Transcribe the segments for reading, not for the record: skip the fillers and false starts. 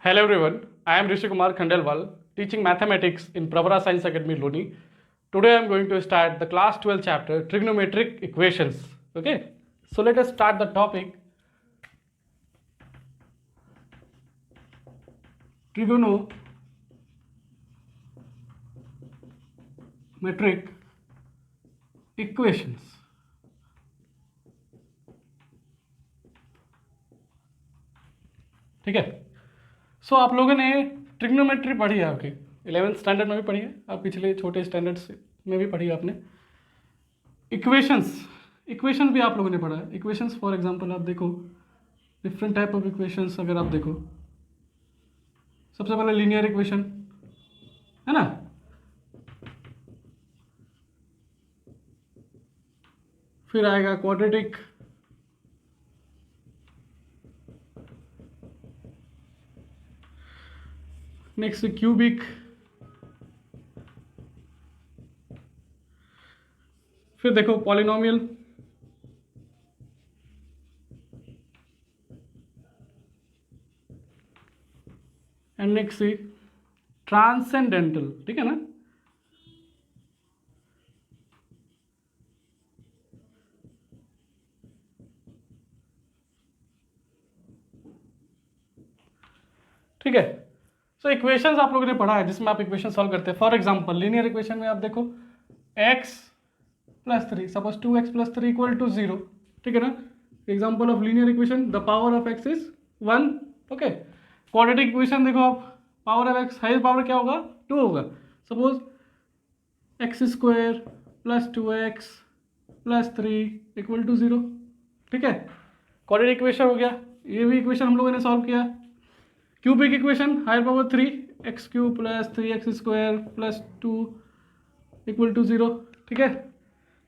Hello everyone, I am Rishi Kumar Khandelwal, teaching mathematics in Pravara Science Academy, Loni. Today I am going to start the class 12 chapter, trigonometric equations. Okay, so let us start the topic. Trigonometric equations. ठीक है, सो आप लोगों ने trigonometry पढ़ी है, आपके 11th standard में भी पढ़ी है, आप पिछले छोटे स्टैंडर्ड्स में भी पढ़ी है आपने। इक्वेशंस भी आप लोगों ने पढ़ा है। इक्वेशंस फॉर एग्जांपल आप देखो, डिफरेंट टाइप ऑफ इक्वेशंस अगर आप देखो, सबसे पहले लीनियर इक्वेशन है ना, फिर आएगा क्वाड्रेटिक, नेक्स्ट क्यूबिक, फिर देखो polynomial, and next see transcendental. ठीक है ना, ठीक है। सो इक्वेशंस आप लोगों ने पढ़ा है जिसमें आप इक्वेशन सॉल्व करते हैं। फॉर एग्जांपल लीनियर इक्वेशन में आप देखो x plus 3, suppose 2x plus 3 equal to 0। ठीक है ना, example of linear equation, the power of x is 1। Okay, quadratic equation देखो आप, power of x highest power क्या होगा, 2 होगा। Suppose x square plus 2x plus 3 equal to 0। ठीक है, क्वाड्रेटिक इक्वेशन हो गया, ये भी इक्वेशन हम लोगों ने सॉल्व किया। Cubic equation, higher power 3, x cube plus 3x square plus 2 equal to 0। ठीक है,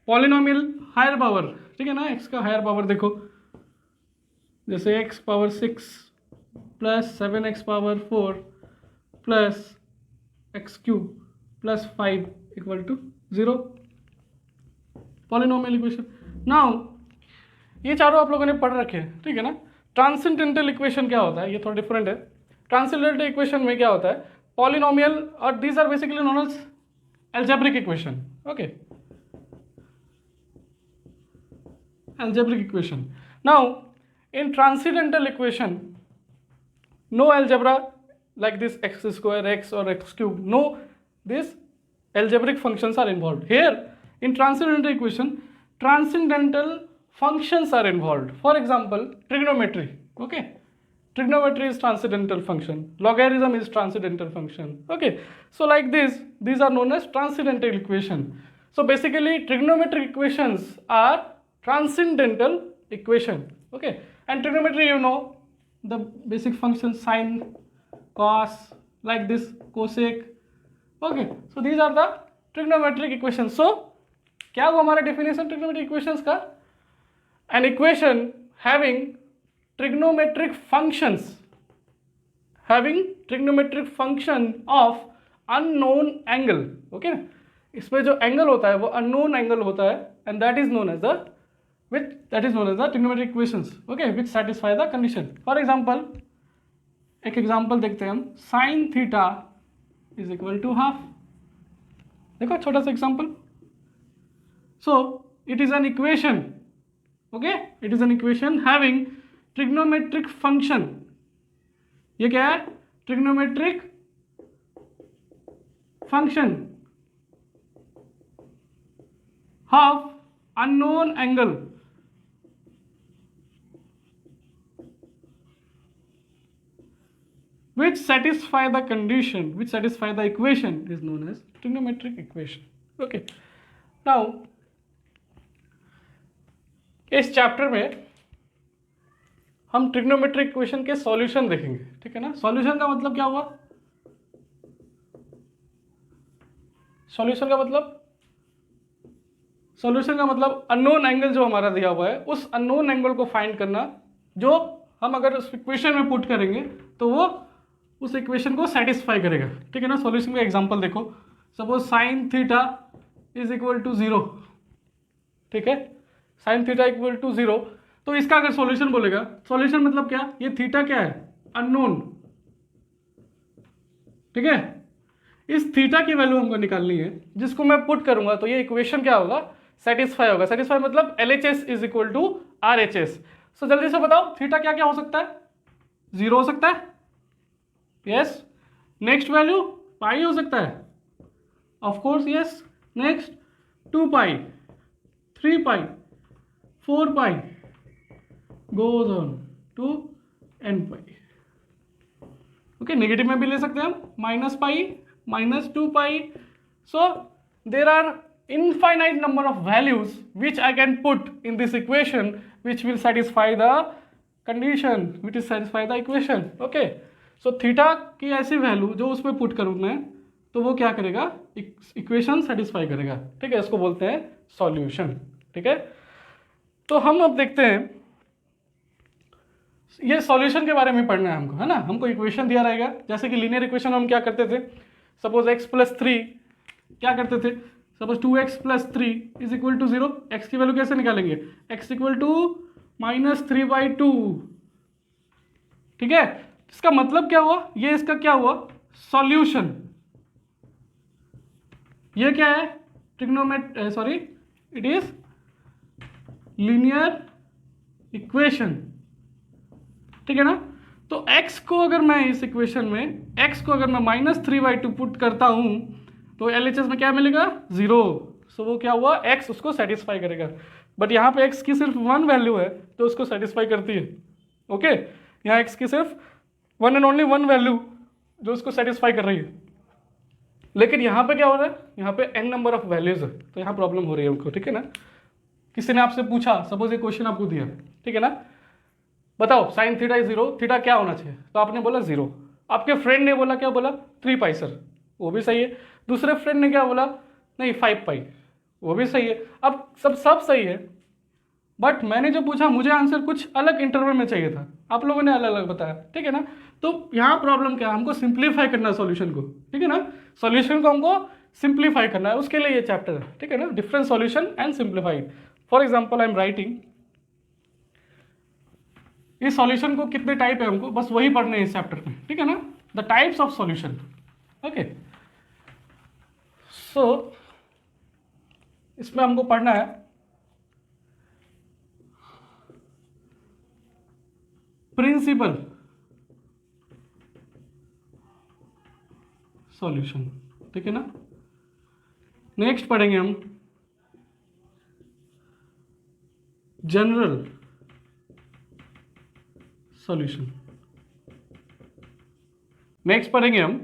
पॉलिनोमियल हायर पावर, ठीक है ना, x का हायर पावर देखो, जैसे x power 6 plus 7x power 4 plus x cube plus 5 equal to 0, polynomial equation. Now ये चारों आप लोगों ने पढ़ रखे हैं, ठीक है ना। ट्रांसेंडेंटल इक्वेशन क्या होता है, ये थोड़ा डिफरेंट है। ट्रांसेंडेंटल इक्वेशन में क्या होता है, पॉलिनोमियल, और these are basically known as algebraic equation. Okay, algebraic equation. Now in transcendental equation no algebra like this x square x or x cube, no, these algebraic functions are involved. Here in transcendental equation, transcendental functions are involved. For example, trigonometry. Okay, trigonometry is transcendental function, logarithm is transcendental function. Okay, so like this, these are known as transcendental equation. So basically trigonometric equations are transcendental equation. Okay, and trigonometry, you know the basic functions, sine, cos, like this, cosec. Okay, so these are the trigonometric equations. So क्या हुआ हमारा definition trigonometric equations का, an equation having trigonometric functions, having trigonometric function of unknown angle. Okay, इसमें जो angle होता है वो unknown angle होता है, and that is known as the trigonometric equations. Okay, which satisfy the condition. For example, एक example देखते हैं हम, sin theta is equal to half. देखो छोटा सा example. So it is an equation, okay, it is an equation having trigonometric function. ये क्या है, trigonometric function of unknown angle, which satisfy the condition, which satisfy the equation is known as trigonometric equation. Okay, now इस chapter में हम trigonometric equation के solution देखेंगे। ठीक है ना, सॉल्यूशन का मतलब क्या हुआ, सॉल्यूशन का मतलब अननोन एंगल जो हमारा दिया हुआ है, उस अननोन एंगल को फाइंड करना, जो हम अगर उस इक्वेशन में पुट करेंगे तो वो उस इक्वेशन को सेटिस्फाई करेगा। ठीक है ना, सॉल्यूशन का एग्जांपल देखो, suppose sine theta is equal to 0। ठीक है, साइन थीटा इक्वल टू 0, तो इसका अगर सॉल्यूशन बोलेगा, सॉल्यूशन मतलब क्या, ये थीटा क्या है, अननोन, ठीक है। इस थीटा की वैल्यू हमको निकालनी है, जिसको मैं पुट करूंगा तो ये इक्वेशन क्या होगा, सेटिस्फाई होगा। सेटिस्फाई मतलब LHS is equal to RHS। So जल्दी से बताओ थीटा क्या क्या हो सकता है, 0 हो सकता है, यस। नेक्स्ट वैल्यू पाई हो सकता है, of course yes. Next 2 pi, 3 pi, 4 pi, goes on to n pi. Okay, negative में भी ले सकते हैं हम, minus pi, minus 2 pi. So there are infinite number of values which I can put in this equation which will satisfy the condition, which is satisfy the equation. Okay, so theta की ऐसी value जो उसमें put करूँ मैं तो वो क्या करेगा, इक्वेशन सेटिस्फाई करेगा। ठीक है, इसको बोलते हैं सॉल्यूशन। ठीक है, तो हम अब देखते हैं, ये सॉल्यूशन के बारे में पढ़ना है हमको, है ना। हमको इक्वेशन दिया रहेगा, जैसे कि लीनियर इक्वेशन हम क्या करते थे, सपोज x प्लस 3 क्या करते थे, suppose 2x plus 3 is equal to 0। x की वैल्यू कैसे निकालेंगे, x इक्वल टू -3/2। ठीक है, इसका मतलब क्या हुआ, ये इसका क्या हुआ, सॉल्यूशन। ये क्या है, इट इज लीनियर इक्वेशन। ठीक है ना। तो x को अगर मैं इस इक्वेशन में x को अगर मैं -3/2 पुट करता हूं तो LHS में क्या मिलेगा, 0। सो वो क्या हुआ, x उसको सेटिस्फाई करेगा। बट यहाँ पे x की सिर्फ 1 वैल्यू है तो उसको सेटिस्फाई करती है। ओके, यहाँ x की सिर्फ 1 एंड ओनली 1 वैल्यू जो उसको सेटिस्फाई कर रही है। लेकिन यहाँ पे क्या हो रहा है, यहाँ पे n नंबर ऑफ वैल्यूज है, तो यहाँ प्रॉब्लम हो रही है उनको। ठीक है ना, किसी ने आपसे पूछा, सपोज ये क्वेश्चन आपको दिया, ठीक है ना, बताओ साइन थीटा इज 0, थीटा क्या होना चाहिए, तो आपने बोला 0। आपके फ्रेंड ने बोला, क्या बोला, 3 पाई सर, वो भी सही है। दूसरे फ्रेंड ने क्या बोला, नहीं 5 पाई, वो भी सही है। अब सब सही है, बट मैंने जो पूछा मुझे आंसर कुछ अलग इंटरवल में चाहिए था, आप लोगों ने अलग अलग बताया। ठीक है ना, तो यहाँ प्रॉब्लम क्या है, हमको सिंप्लीफाई करना है सॉल्यूशन को। ठीक है ना, सॉल्यूशन को हमको सिंप्लीफाई करना है, उसके लिए ये चैप्टर है। ठीक है ना, different solution and simplified. For example I am writing, इस सॉल्यूशन को कितने टाइप है हमको बस वही पढ़ने हैं इस चैप्टर में। ठीक है ना, the types of solution. Okay, so इसमें हमको पढ़ना है प्रिंसिपल सॉल्यूशन। ठीक है ना, नेक्स्ट पढ़ेंगे हम जनरल सॉल्यूशन। नेक्स्ट पढ़ेंगे हम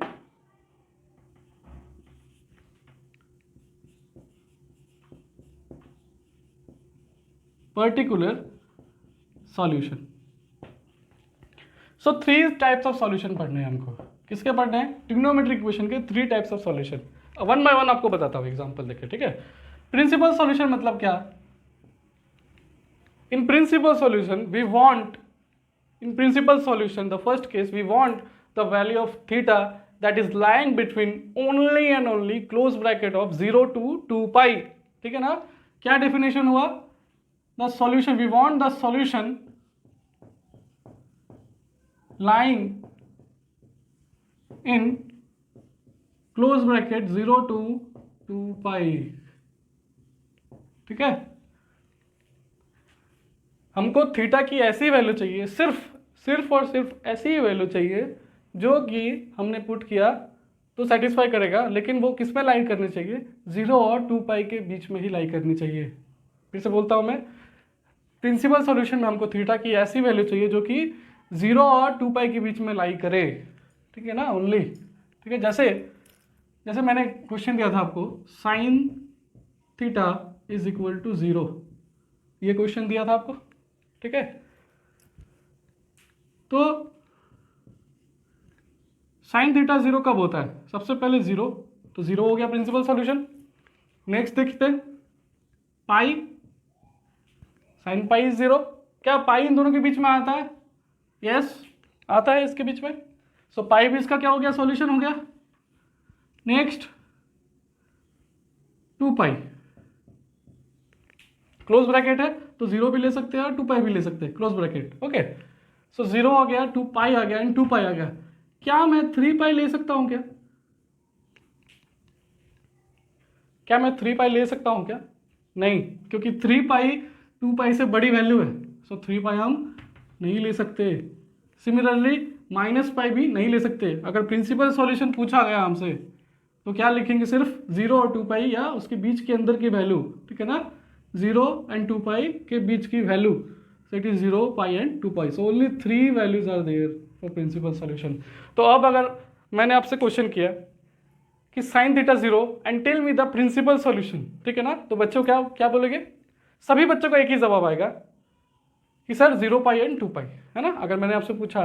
particular solution. So 3 types of solution पढ़ने हैं हमको। किसके पढ़ने हैं, ट्रिग्नोमेट्रिक इक्वेशन के 3 टाइप्स ऑफ सॉल्यूशन। 1 बाय 1 आपको बताता हूँ, एग्जांपल देखिए। ठीक है, प्रिंसिपल सॉल्यूशन मतलब क्या, in principal solution we want, in principal solution the first case we want the value of theta that is lying between only and only close bracket of 0 to 2 pi। ठीक है ना, क्या definition हुआ, the solution we want the solution lying in close bracket 0 to 2 pi। ठीक है, हमको theta की ऐसी वैल्यू चाहिए, सिर्फ और सिर्फ ऐसी ही वैल्यू चाहिए जो कि हमने पुट किया तो सेटिस्फाई करेगा, लेकिन वो किस में लाई करनी चाहिए, 0 और 2 पाई के बीच में ही लाई करनी चाहिए। फिर से बोलता हूँ मैं, प्रिंसिपल सॉल्यूशन में हमको थीटा की ऐसी वैल्यू चाहिए जो कि 0 और 2 पाई के बीच में लाई करे। ठीक है ना, ओनली। ठीक है, जैसे मैंने क्वेश्चन दिया था आपको, sine theta is equal to 0, ये क्वेश्चन दिया था आपको। ठीक है, तो साइन थीटा 0 कब होता है, सबसे पहले 0, तो 0 हो गया प्रिंसिपल सॉल्यूशन। नेक्स्ट देखते हैं पाई, साइन पाई इज 0, क्या पाई इन दोनों के बीच में आता है, यस आता है इसके बीच में। सो पाई भी इसका क्या हो गया, सॉल्यूशन हो गया। नेक्स्ट 2 पाई, क्लोज ब्रैकेट है तो 0 भी ले सकते हैं और 2 पाई भी ले सकते हैं, क्लोज ब्रैकेट। ओके, सो 0 आ गया, 2 पाई आ गया एंड 2 पाई आ गया। क्या मैं 3 पाई ले सकता हूँ क्या, क्या मैं 3 पाई ले सकता हूँ क्या? नहीं, क्योंकि 3 पाई 2 पाई से बड़ी वैल्यू है, सो 3 पाई हम नहीं ले सकते। सिमिलरली माइनस पाई भी नहीं ले सकते। अगर प्रिंसिपल सॉल्यूशन पूछा गया हमसे तो क्या लिखेंगे? सिर्फ 0 और 2 पाई या उसके बीच के अंदर की वैल्यू, ठीक है ना, 0 एंड 2 पाई के बीच की value, so it is 0 pi and 2 pi, so only 3 values are there for principal solution. तो अब अगर मैंने आपसे क्वेश्चन किया कि sine theta 0 and tell me the principal solution, ठीक है ना, तो बच्चों क्या क्या बोलेंगे? सभी बच्चों का एक ही जवाब आएगा कि सर 0 पाई एंड 2 पाई, है ना। अगर मैंने आपसे पूछा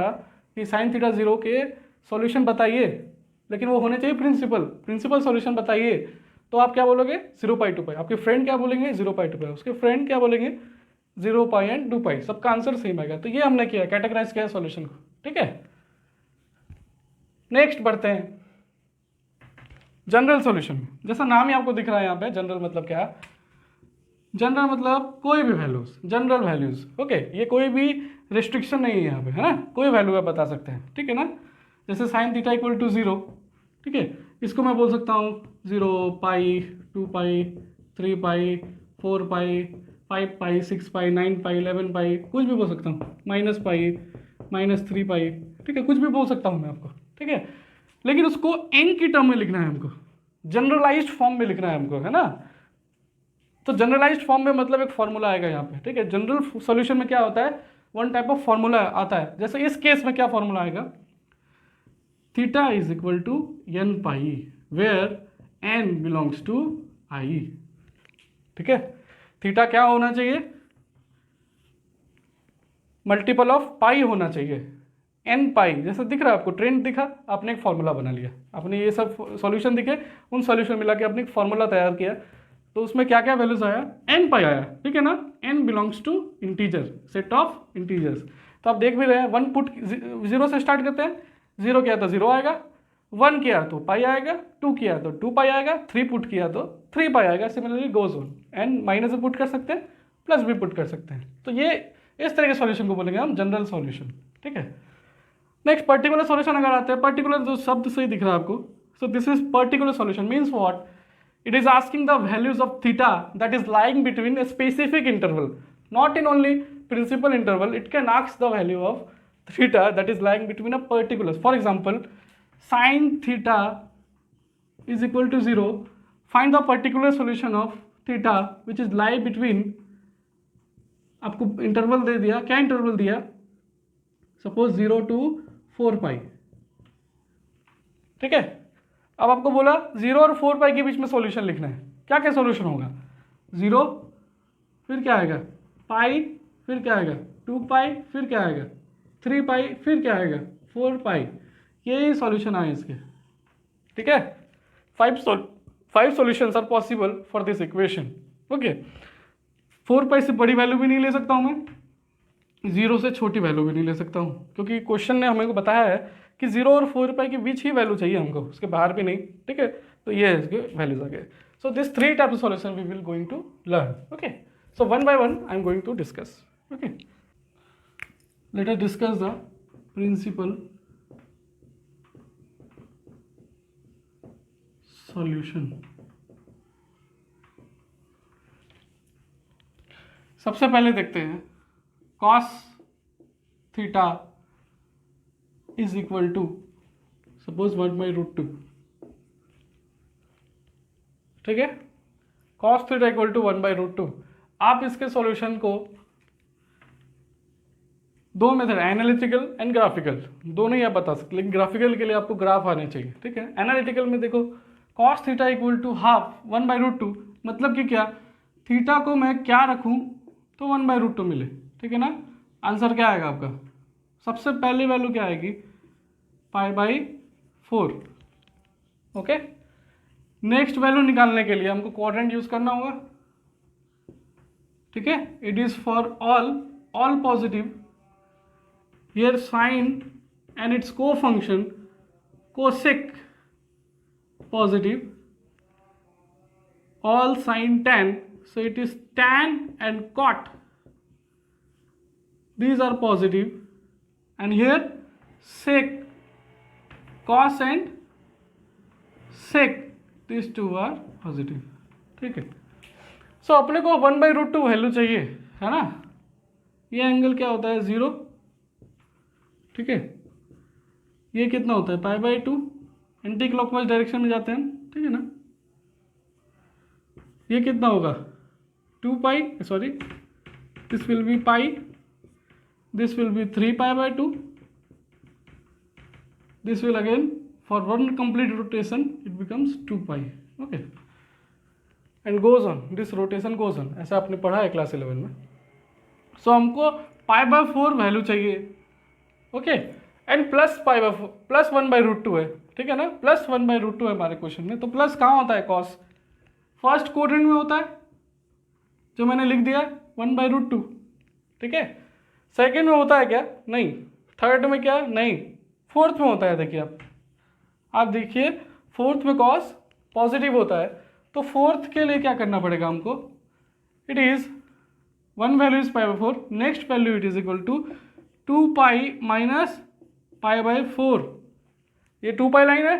कि साइन थीटा 0 के सॉल्यूशन बताइए, लेकिन वो होने चाहिए प्रिंसिपल सॉल्यूशन बताइए, तो आप क्या बोलोगे? 0 पाई 2 पाई। आपके फ्रेंड क्या बोलेंगे? 0 पाई 2 पाई। उसके फ्रेंड क्या बोलेंगे? 0 पाई एंड 2 पाई। सबका आंसर सेम आएगा। तो ये हमने किया, कैटेगराइज किया सॉल्यूशन को, ठीक है। नेक्स्ट बढ़ते हैं जनरल सॉल्यूशन। जैसा नाम ही आपको दिख रहा है यहाँ पे, जनरल मतलब क्या है? जनरल मतलब कोई भी वैल्यूज, जनरल वैल्यूज, ओके। ये कोई भी रिस्ट्रिक्शन नहीं है यहाँ पे, है ना, कोई वैल्यू आप बता सकते हैं, ठीक है ना। जैसे साइन थीटा इक्वल टू 0, ठीक है, इसको मैं बोल सकता हूँ 0 पाई 2 पाई 3 पाई 4 पाई 5 पाई 6 पाई 9 पाई 11 पाई, कुछ भी बोल सकता हूँ, माइनस पाई -3 पाई, ठीक है, कुछ भी बोल सकता हूँ मैं आपको, ठीक है। लेकिन उसको एन की टर्म में लिखना है हमको, जनरलाइज्ड फॉर्म में लिखना है हमको, है ना। तो जनरलाइज्ड फॉर्म में मतलब एक फॉर्मूला आएगा यहाँ पे, ठीक है। जनरल सॉल्यूशन में क्या होता है? वन टाइप ऑफ फॉर्मूला आता है। जैसे इस केस में क्या फॉर्मूला आएगा? Theta is equal to n pi where n belongs to I, ठीक है। थीटा क्या होना चाहिए? मल्टीपल ऑफ पाई होना चाहिए, एन पाई। जैसे दिख रहा है आपको, ट्रेंड दिखा, आपने एक फॉर्मूला बना लिया, आपने ये सब सॉल्यूशन दिखे, उन सॉल्यूशन मिला के आपने एक फॉर्मूला तैयार किया, तो उसमें क्या क्या वैल्यूज आया? एन पाई आया, ठीक है ना। N belongs to integer, set of integers. तो आप देख भी रहे हैं, 1 पुट 0 से स्टार्ट करते हैं, 0 किया तो 0 आएगा, 1 किया तो पाई आएगा, 2 किया तो 2 पाई आएगा, 3 पुट किया तो 3 पाई आएगा। Similarly goes on, n minus भी पुट कर सकते हैं, प्लस भी पुट कर सकते हैं। तो ये इस तरह के सॉल्यूशन को बोलेंगे हम जनरल सॉल्यूशन, ठीक है। नेक्स्ट पर्टिकुलर सॉल्यूशन अगर आते हैं, पर्टिकुलर जो शब्द से ही दिख रहा है आपको, सो this is particular solution means what? It is asking the values of theta that is lying between a specific interval, not in only principal interval. It can ask the value of theta that is lying between a particular. For example, sin theta is equal to 0. Find the particular solution of theta which is lie between. आपको interval दे दिया, क्या interval दिया? Suppose 0 to 4 पाई, ठीक है। अब आपको बोला 0 और 4 पाई के बीच में सॉल्यूशन लिखना है, क्या क्या सॉल्यूशन होगा? 0 फिर क्या आएगा? पाई, फिर क्या आएगा? 2 पाई, फिर क्या आएगा? 3 पाई, फिर क्या आएगा? 4 पाई। यही सॉल्यूशन आए इसके, ठीक है। 5 solutions are possible for this equation, okay. 4 pi से बड़ी वैल्यू भी नहीं ले सकता हूँ मैं, 0 से छोटी वैल्यू भी नहीं ले सकता हूँ, क्योंकि क्वेश्चन ने हमें को बताया है कि 0 और 4 पाई के बीच ही वैल्यू चाहिए हमको, उसके बाहर भी नहीं, ठीक है। तो ये इसके वैल्यूज आ गए। So this 3 type of solution we will going to learn, okay. So one by one I am going to discuss, okay. Let us discuss the principal solution. सबसे पहले देखते हैं cos theta is equal to suppose 1 by root 2, ठीक है। cos theta equal to 1 by root 2। आप इसके solution को दो मेथड, एनालिटिकल एंड ग्राफिकल, दोनों ही आप बता सकते, लेकिन ग्राफिकल के लिए आपको ग्राफ आने चाहिए, ठीक है। एनालिटिकल में देखो, cos theta equal to half 1 by root 2, मतलब कि क्या? थीटा को मैं क्या रखूं तो 1 by root 2 मिले, ठीक है ना। आंसर क्या आएगा आपका? सबसे पहली वैल्यू क्या आएगी? Pi by 4, okay. Next value निकालने के लिए हमको क्वाड्रेंट यूज करना होगा, ठीक है। It is for all positive, here sine and its co function cosec positive, all sine tan, so it is tan and cot, these are positive, and here sec, cos and sec, these two are positive, ठीक है। सो अपने को 1/√2 value चाहिए, है ना। ये angle क्या होता है 0, ठीक है। ये कितना होता है π/2, एंटी क्लॉकवाइज डायरेक्शन में जाते हैं हम, ठीक है ना। ये कितना होगा 2π, sorry this will be pi, this will be 3π/2, this will again for one complete rotation it becomes 2π, okay, and goes on, this rotation goes on, ऐसा आपने पढ़ा है क्लास 11 में। सो हमको π/4 वैल्यू चाहिए, ओके, एंड +π/4 प्लस 1/√2 है, ठीक है ना, प्लस 1/√2 है हमारे क्वेश्चन में। तो प्लस कहाँ होता है कॉस, फर्स्ट क्वाड्रेंट में होता है जो मैंने लिख दिया 1/√2, ठीक है। सेकेंड में होता है क्या, नहीं। थर्ड में क्या, नहीं। फोर्थ में होता है, देखिए आप देखिए फोर्थ में कॉस पॉजिटिव होता है। तो फोर्थ के लिए क्या करना पड़ेगा हमको, it is one value is π/4, next value it is equal to 2π minus π/4। ये 2π लाइन है,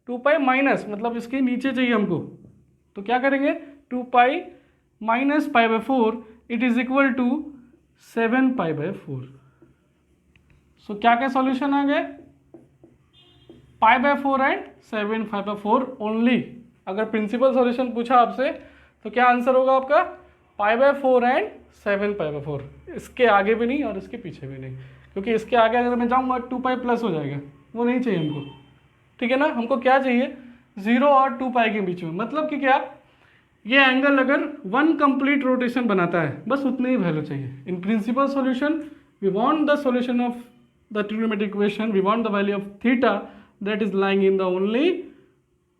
2π माइनस मतलब इसके नीचे चाहिए हमको, तो क्या करेंगे 2π minus π/4 it is equal to 7π/4। So क्या क्या सॉल्यूशन आ गए, π/4 एंड 7π/4 ओनली। अगर प्रिंसिपल सॉल्यूशन पूछा आपसे तो क्या आंसर होगा आपका π/4 एंड 7π/4, इसके आगे भी नहीं और इसके पीछे भी नहीं, क्योंकि इसके आगे अगर मैं जाऊंगा 2π प्लस हो जाएगा, वो नहीं चाहिए हमको, ठीक है ना। हमको क्या चाहिए 0 और 2π के बीच में, मतलब कि क्या, ये एंगल अगर वन कंप्लीट रोटेशन बनाता है बस उतनी ही वैल्यू चाहिए। In principal solution we want the solution of the trigonometric equation, we want the value of theta that is lying in the only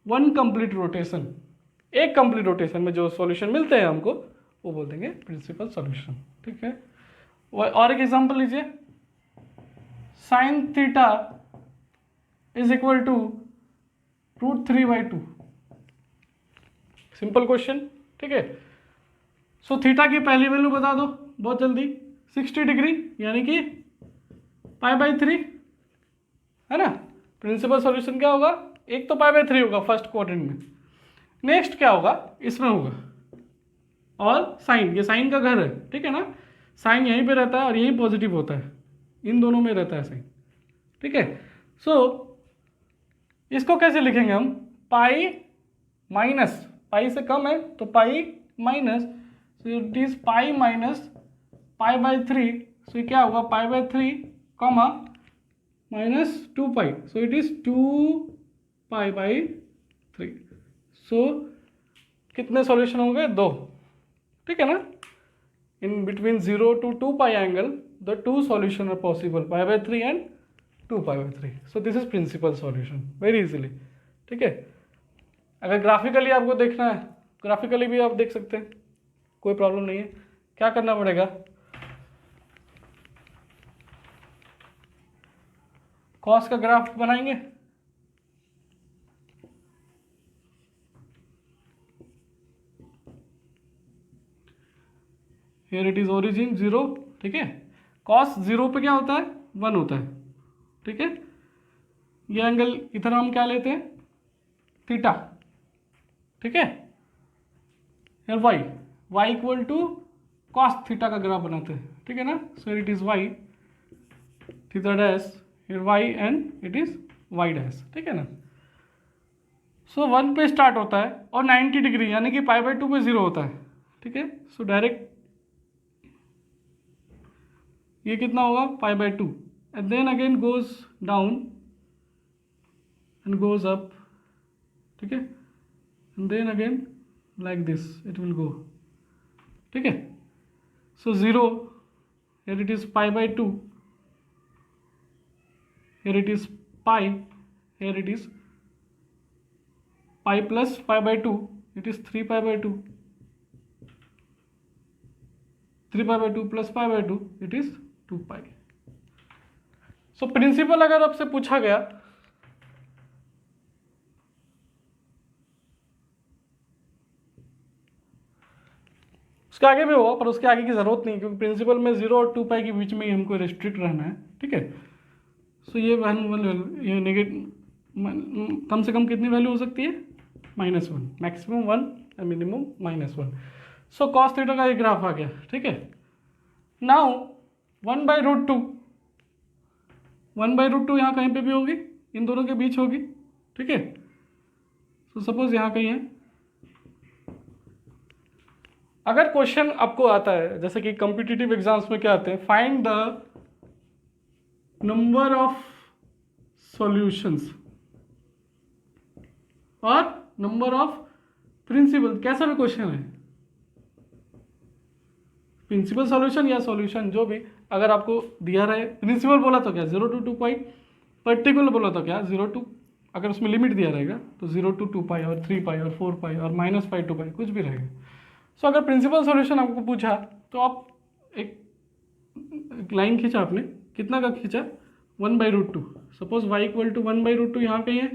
one complete rotation. एक complete rotation में जो solution मिलते हैं हमको वो बोल देंगे प्रिंसिपल सॉल्यूशन, ठीक है। और एक एग्जांपल लीजिए, sine theta is equal to √3/2, simple question, ठीक है। सो थीटा की पहली वैल्यू बता दो बहुत जल्दी, 60 डिग्री यानी कि π/3, है ना। प्रिंसिपल सॉल्यूशन क्या होगा, एक तो π/3 होगा फर्स्ट क्वाड्रेंट में, नेक्स्ट क्या होगा इसमें होगा, और साइन, ये साइन का घर है, ठीक है ना। साइन यहीं पे रहता है और यहीं पॉजिटिव होता है, इन दोनों में रहता है साइन, ठीक है। सो इसको कैसे लिखेंगे हम, पाई माइनस, पाई से कम है तो pi minus, so it is pi minus π/3, so क्या होगा π/3 comma minus 2π, so it is 2π/3। So कितने सॉल्यूशन होंगे, 2, ठीक है ना। In between 0 to 2π angle the two solution are possible, π/3 and 2π/3। So this is principal solution, very easily, ठीक है। अगर ग्राफिकली आपको देखना है, ग्राफिकली भी आप देख सकते हैं, कोई प्रॉब्लम नहीं है। क्या करना पड़ेगा, कॉस का ग्राफ बनाएंगे, हियर इट इज ओरिजिन 0, ठीक है। कॉस 0 पे क्या होता है 1 होता है, ठीक है। ये एंगल इधर हम क्या लेते हैं थीटा, ठीक है। यार y equal to cos theta का ग्राफ बनाते हैं, ठीक है ना। So it is y theta dash, फिर y and it is y dash, ठीक है ना। सो 1 पे स्टार्ट होता है और 90 डिग्री यानी कि π/2 पे 0 होता है, ठीक है। सो डायरेक्ट ये कितना होगा π/2 and then again goes down and goes up, ठीक है, and then again like this it will go, ठीक है। So 0 here it is π/2, here it is pi, here it is pi plus π/2, it is 3π/2, 3π/2 plus π/2 it is 2π। So principal अगर आपसे पूछा गया उसके आगे भी होगा पर उसके आगे की जरूरत नहीं, क्योंकि प्रिंसिपल में 0 और 2π के बीच में ही हमको रेस्ट्रिक्ट रहना है, ठीक है। सो ये वैल्यू, ये नेगेटिव कम से कम कितनी वैल्यू हो सकती है -1, maximum 1 and minimum -1. So cos theta का एक ग्राफ आ गया. ठीक है. नाउ 1/√2 1/√2 यहाँ कहीं पे भी होगी, इन दोनों के बीच होगी. ठीक है. तो सपोज यहाँ कहीं है. अगर क्वेश्चन आपको आता है जैसे कि कॉम्पिटिटिव एग्जाम्स में क्या आते हैं, find the number of solutions और नंबर ऑफ प्रिंसिपल, कैसा भी क्वेश्चन है, प्रिंसिपल सॉल्यूशन या सॉल्यूशन जो भी, अगर आपको दिया रहे, प्रिंसिपल बोला तो क्या 0 to 2 पाई, पर्टिकुलर बोला तो क्या 0 to, अगर उसमें लिमिट दिया रहेगा तो 0 to 2 पाई और 3 पाई और 4 पाई और -पाई 2 पाई कुछ भी रहेगा. सो अगर प्रिंसिपल सॉल्यूशन आपको पूछा तो आप एक लाइन खींचा, आपने कितना का खींचा 1/√2. सपोज y इक्वल टू 1/√2 यहाँ पे है.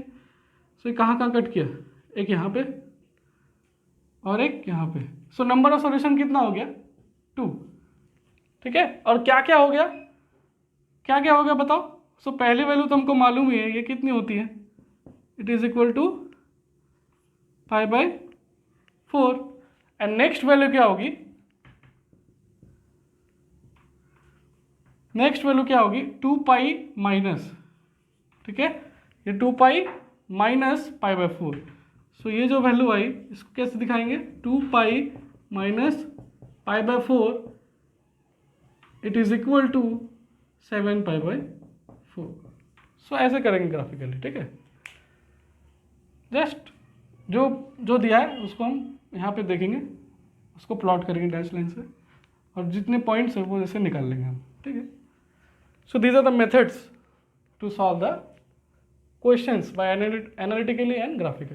सो ये कहाँ कट किया, एक यहाँ पे और एक यहाँ पे. सो नंबर ऑफ सॉल्यूशन कितना हो गया 2. ठीक है. और क्या क्या हो गया, क्या क्या हो गया बताओ. सो पहली वैल्यू तो हमको मालूम ही है, ये कितनी होती है, it is equal to π/4. And next value क्या होगी, नेक्स्ट वैल्यू क्या होगी 2 पाई माइनस. ठीक है. ये 2 पाई माइनस π/4. सो ये जो वैल्यू आई इसको कैसे दिखाएंगे, 2 pi minus π/4 it is equal to 7 π/4. So ऐसे करेंगे ग्राफिकली. ठीक है. जस्ट जो दिया है उसको हम यहाँ पे देखेंगे, उसको प्लॉट करेंगे डैश लाइन से, और जितने पॉइंट्स हैं वो ऐसे निकाल लेंगे हम. ठीक है. So these are the methods to solve the questions by analytically and graphically.